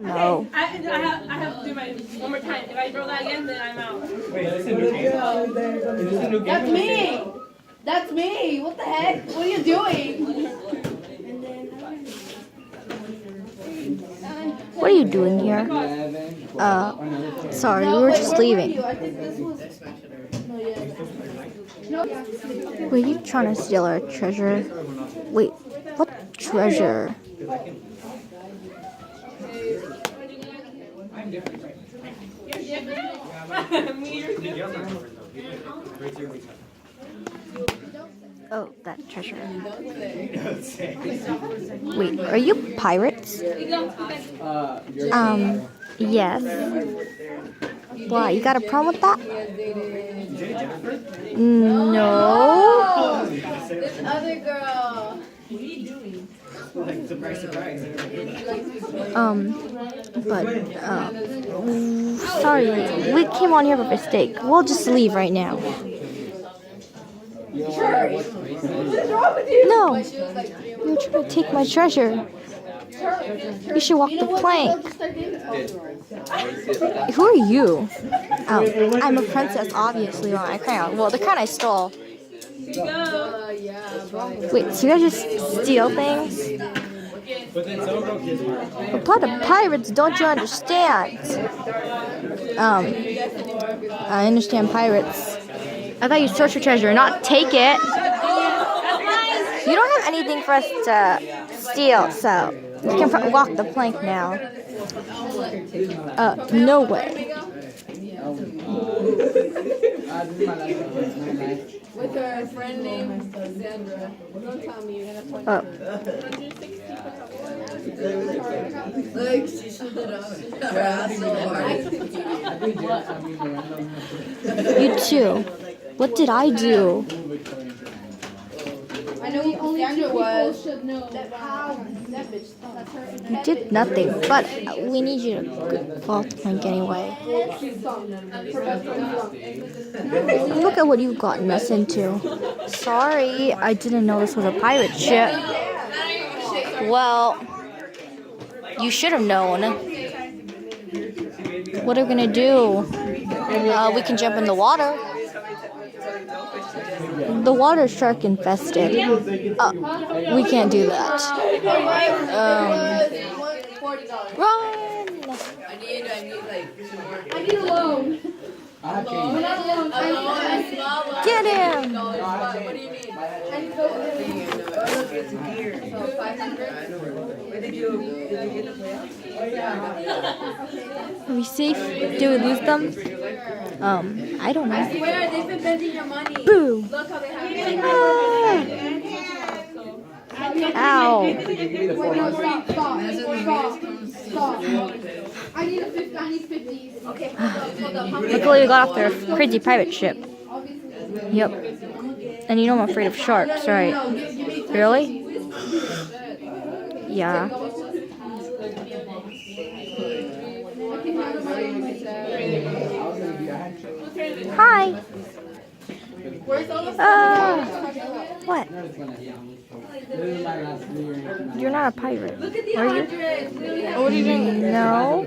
No. I have to do my one more time. If I throw that again, then I'm out. Wait, is this a new game? Is this a new game? That's me! That's me! What the heck? What are you doing? What are you doing here? Sorry, we were just leaving. Were you trying to steal our treasure? Wait, what treasure? Oh, that treasure. Wait, are you pirates? Yes. Why, you got a problem with that? No. This other girl. Sorry, we came on here by mistake. We'll just leave right now. What's wrong with you? No, you're trying to take my treasure. You should walk the plank. Who are you? Oh, I'm a princess, obviously. Well, the crown I stole. Wait, so you guys just steal things? But the pirates, don't you understand? I understand pirates. I thought you search for treasure, not take it. You don't have anything for us to steal, so you can walk the plank now. No way. With her friend named Sandra. Don't tell me you're gonna point Oh. Like, she should have her ass so hard. You too. What did I do? I know only two people should know that bitch. You did nothing, but we need you to fall the plank anyway. Look at what you've gotten us into. Sorry, I didn't know this was a pirate ship. Well, you should have known. What are we gonna do? We can jump in the water. The water shark infested. We can't do that. Run! I need a loan. Get him! What do you need? I need so 500? Are we safe? Do we lose them? I don't know. I swear they've been bending your money. Boo! Look how they have it. Ow! Stop. I need 50. Okay, hold up. Luckily we got off their crazy pirate ship. Yep. And you know I'm afraid of sharks, right? Really? Yeah. Hi! What? You're not a pirate, are you? What are you doing? No.